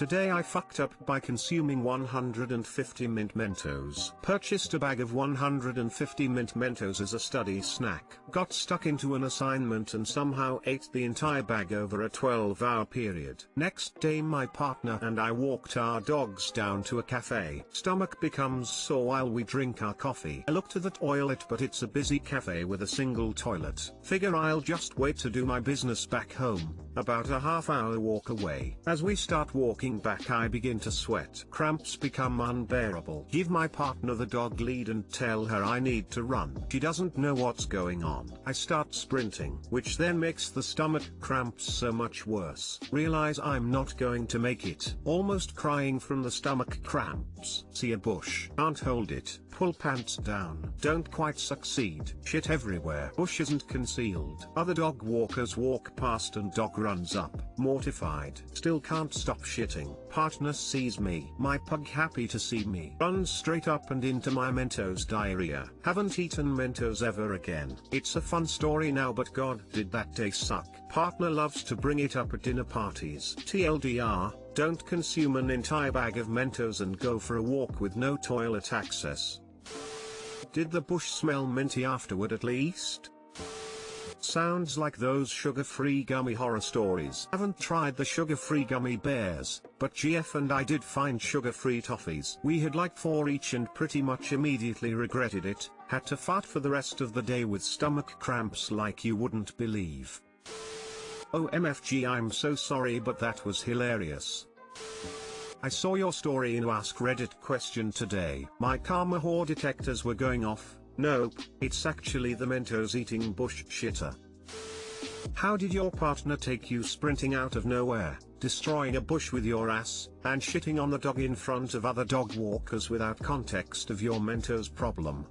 Today I fucked up by consuming 150 mint Mentos. Purchased a bag of 150 mint Mentos as a study snack. Got stuck into an assignment and somehow ate the entire bag over a 12-hour period. Next day my partner and I walked our dogs down to a cafe. Stomach becomes sore while we drink our coffee. I look to the toilet but it's a busy cafe with a single toilet. Figure I'll just wait to do my business back home, about a half-hour walk away. As we start walking back I begin to sweat. Cramps become unbearable. Give my partner the dog lead and tell her I need to run. She doesn't know what's going on. I start sprinting, which then makes the stomach cramps so much worse. Realize I'm not going to make it. Almost crying from the stomach cramps. See a bush. Can't hold it. Pull pants down. Don't quite succeed. Shit everywhere. Bush isn't concealed. Other dog walkers walk past and dog runs up. Mortified. Still can't stop shitting. Partner sees me. My pug happy to see me. Runs straight up and into my Mentos diarrhea. Haven't eaten Mentos ever again. It's a fun story now but god did that day suck. Partner loves to bring it up at dinner parties. TLDR, don't consume an entire bag of Mentos and go for a walk with no toilet access. Did the bush smell minty afterward at least? Sounds like those sugar-free gummy horror stories. Haven't tried the sugar-free gummy bears, but GF and I did find sugar-free toffees. We had like 4 each and pretty much immediately regretted it. Had to fart for the rest of the day with stomach cramps like you wouldn't believe. OMFG, I'm so sorry but that was hilarious. I saw your story in Askreddit question today. My karma whore detectors were going off. Nope, it's actually the Mentos eating bush shitter. How did your partner take you sprinting out of nowhere, destroying a bush with your ass, and shitting on the dog in front of other dog walkers without context of your Mentos problem?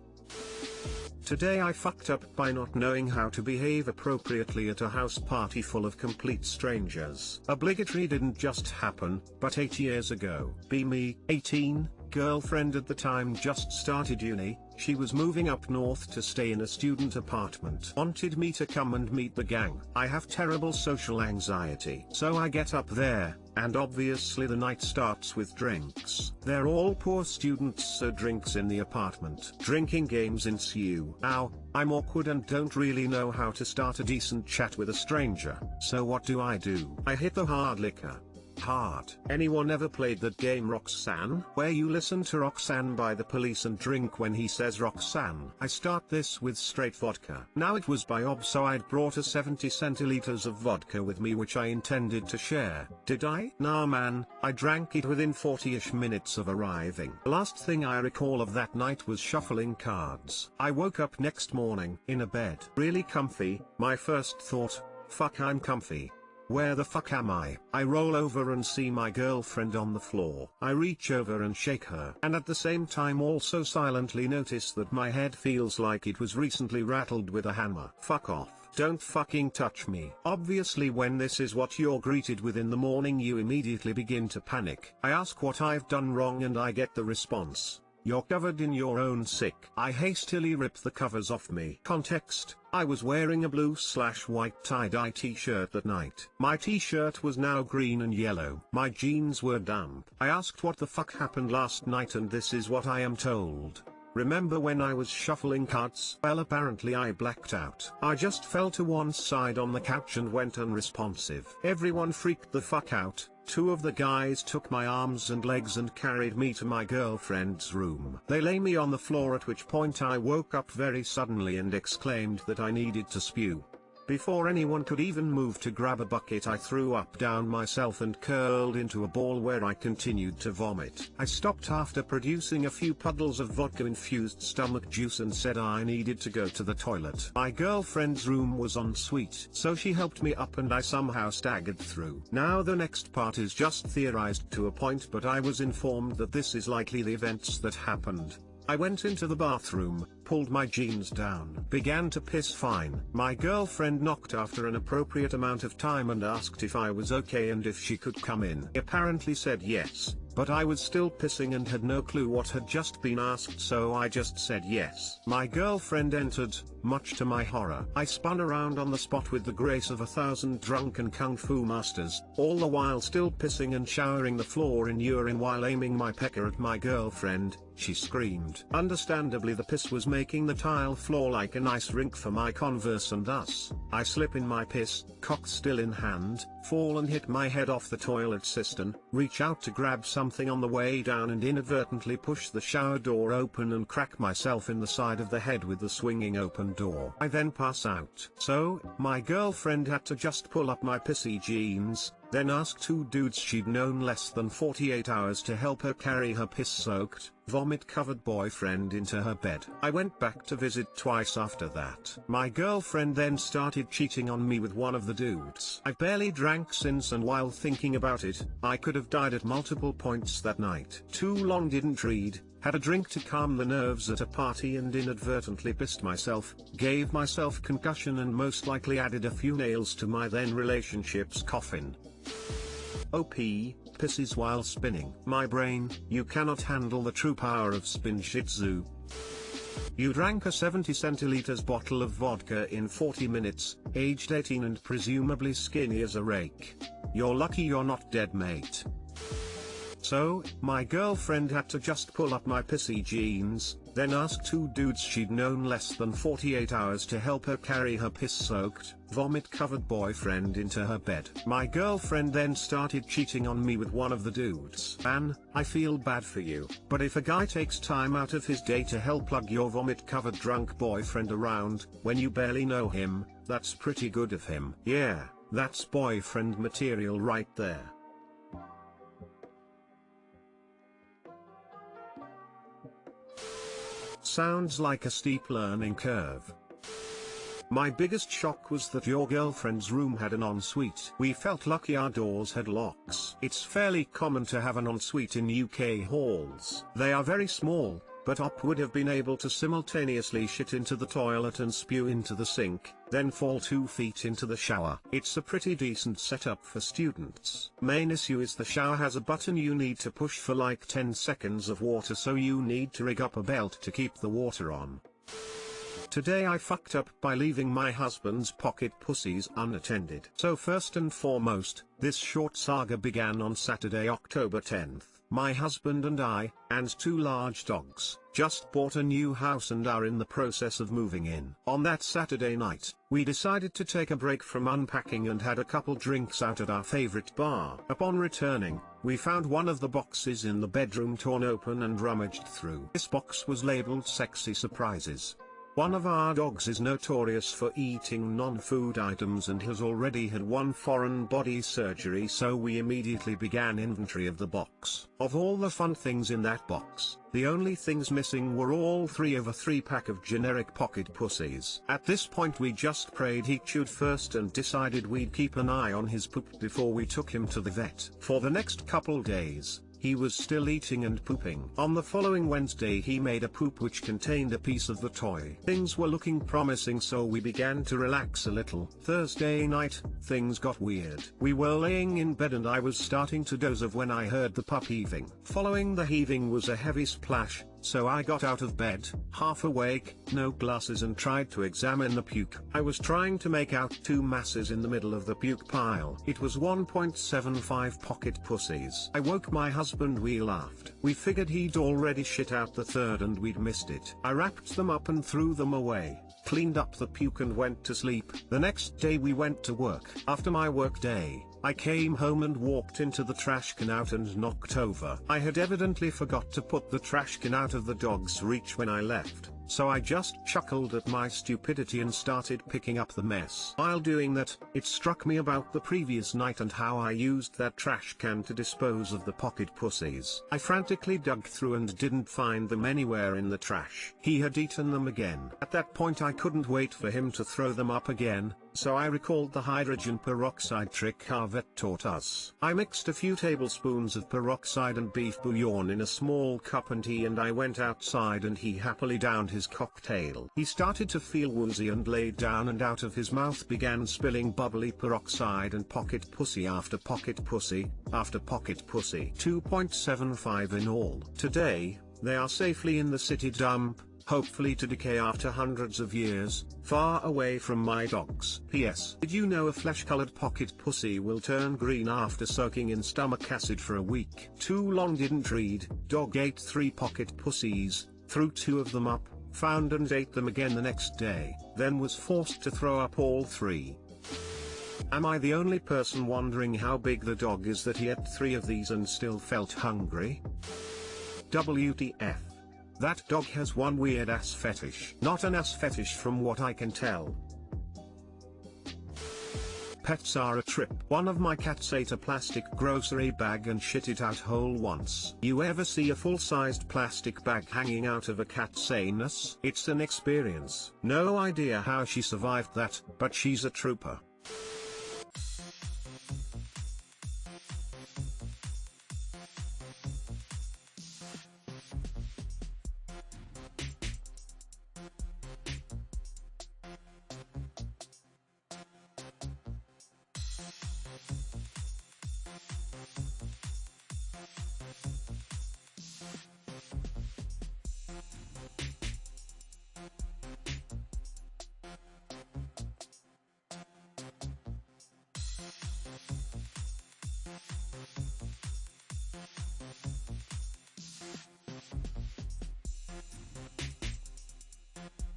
Today I fucked up by not knowing how to behave appropriately at a house party full of complete strangers. Obligatory didn't just happen, but 8 years ago. Me, 18, girlfriend at the time just started uni, she was moving up north to stay in a student apartment. Wanted me to come and meet the gang. I have terrible social anxiety. So I get up there, and obviously the night starts with drinks. They're all poor students so drinks in the apartment. Drinking games ensue. Now, I'm awkward and don't really know how to start a decent chat with a stranger. So what do? I hit the hard liquor. Hard. Anyone ever played that game Roxanne? Where you listen to Roxanne by the Police and drink when he says Roxanne. I start this with straight vodka. Now it was by ob so I'd brought a 70 centiliters of vodka with me which I intended to share. Did I? Nah man, I drank it within 40-ish minutes of arriving. The last thing I recall of that night was shuffling cards. I woke up next morning, in a bed. Really comfy. My first thought, fuck I'm comfy. Where the fuck am I? I roll over and see my girlfriend on the floor. I reach over and shake her. And at the same time also silently notice that my head feels like it was recently rattled with a hammer. Fuck off. Don't fucking touch me. Obviously when this is what you're greeted with in the morning you immediately begin to panic. I ask what I've done wrong and I get the response, "You're covered in your own sick." I hastily rip the covers off me. Context: I was wearing a blue/white tie-dye t-shirt that night. My t-shirt was now green and yellow. My jeans were damp. I asked what the fuck happened last night and this is what I am told. Remember when I was shuffling cards? Well apparently I blacked out. I just fell to one side on the couch and went unresponsive. Everyone freaked the fuck out. 2 of the guys took my arms and legs and carried me to my girlfriend's room. They lay me on the floor at which point I woke up very suddenly and exclaimed that I needed to spew. Before anyone could even move to grab a bucket I threw up down myself and curled into a ball where I continued to vomit. I stopped after producing a few puddles of vodka-infused stomach juice and said I needed to go to the toilet. My girlfriend's room was en suite, so she helped me up and I somehow staggered through. Now the next part is just theorized to a point but I was informed that this is likely the events that happened. I went into the bathroom, pulled my jeans down. Began to piss fine. My girlfriend knocked after an appropriate amount of time and asked if I was okay and if she could come in. He apparently said yes, but I was still pissing and had no clue what had just been asked, so I just said yes. My girlfriend entered, much to my horror. I spun around on the spot with the grace of 1,000 drunken kung fu masters, all the while still pissing and showering the floor in urine while aiming my pecker at my girlfriend. She screamed. Understandably, the piss was making the tile floor like an ice rink for my Converse, and thus, I slip in my piss, cock still in hand, fall and hit my head off the toilet cistern, reach out to grab something on the way down and inadvertently push the shower door open and crack myself in the side of the head with the swinging open door. I then pass out. So, my girlfriend had to just pull up my pissy jeans, then ask two dudes she'd known less than 48 hours to help her carry her piss-soaked, vomit-covered boyfriend into her bed. I went back to visit twice after that. My girlfriend then started cheating on me with one of the dudes. I've barely drank since, and while thinking about it, I could have died at multiple points that night. Too long, didn't read, had a drink to calm the nerves at a party and inadvertently pissed myself, gave myself concussion and most likely added a few nails to my then relationship's coffin. OP, pisses while spinning. My brain, you cannot handle the true power of spin shitzu. You drank a 70 centiliters bottle of vodka in 40 minutes, aged 18 and presumably skinny as a rake. You're lucky you're not dead, mate. So, my girlfriend had to just pull up my pissy jeans, then ask two dudes she'd known less than 48 hours to help her carry her piss-soaked, vomit-covered boyfriend into her bed. My girlfriend then started cheating on me with one of the dudes. Man, I feel bad for you, but if a guy takes time out of his day to help lug your vomit-covered drunk boyfriend around, when you barely know him, that's pretty good of him. Yeah, that's boyfriend material right there. Sounds like a steep learning curve. My biggest shock was that your girlfriend's room had an ensuite. We felt lucky our doors had locks. It's fairly common to have an ensuite in UK halls. They are very small, but Op would have been able to simultaneously shit into the toilet and spew into the sink, then fall 2 feet into the shower. It's a pretty decent setup for students. Main issue is the shower has a button you need to push for like 10 seconds of water, so you need to rig up a belt to keep the water on. Today I fucked up by leaving my husband's pocket pussies unattended. So first and foremost, this short saga began on Saturday, October 10th. My husband and I, and 2 large dogs, just bought a new house and are in the process of moving in. On that Saturday night, we decided to take a break from unpacking and had a couple drinks out at our favorite bar. Upon returning, we found one of the boxes in the bedroom torn open and rummaged through. This box was labeled "Sexy Surprises." One of our dogs is notorious for eating non-food items and has already had 1 foreign body surgery, so we immediately began inventory of the box. Of all the fun things in that box, the only things missing were all 3 of a 3-pack of generic pocket pussies. At this point we just prayed he chewed first and decided we'd keep an eye on his poop before we took him to the vet. For the next couple days, he was still eating and pooping. On the following Wednesday he made a poop which contained a piece of the toy. Things were looking promising, so we began to relax a little. Thursday night, things got weird. We were laying in bed and I was starting to doze off when I heard the pup heaving. Following the heaving was a heavy splash, so I got out of bed, half awake, no glasses, and tried to examine the puke. I was trying to make out 2 masses in the middle of the puke pile. It was 1.75 pocket pussies. I woke my husband, we laughed. We figured he'd already shit out the 3rd and we'd missed it. I wrapped them up and threw them away, cleaned up the puke and went to sleep. The next day we went to work. After my work day, I came home and walked into the trash can out and knocked over. I had evidently forgot to put the trash can out of the dog's reach when I left, so I just chuckled at my stupidity and started picking up the mess. While doing that, it struck me about the previous night and how I used that trash can to dispose of the pocket pussies. I frantically dug through and didn't find them anywhere in the trash. He had eaten them again. At that point I couldn't wait for him to throw them up again, So I recalled the hydrogen peroxide trick our vet taught us. I mixed a few tablespoons of peroxide and beef bouillon in a small cup and I went outside and he happily downed his cocktail. He started to feel woozy and laid down and out of his mouth began spilling bubbly peroxide and pocket pussy after pocket pussy, after pocket pussy. 2.75 in all. Today, they are safely in the city dump, hopefully to decay after hundreds of years, far away from my dogs. P.S. Did you know a flesh-colored pocket pussy will turn green after soaking in stomach acid for a week? Too long didn't read. Dog ate 3 pocket pussies, threw 2 of them up, found and ate them again the next day, then was forced to throw up all 3. Am I the only person wondering how big the dog is that he ate 3 of these and still felt hungry? WTF. That dog has one weird ass fetish. Not an ass fetish from what I can tell. Pets are a trip. One of my cats ate a plastic grocery bag and shit it out whole once. You ever see a full-sized plastic bag hanging out of a cat's anus? It's an experience. No idea how she survived that, but she's a trooper.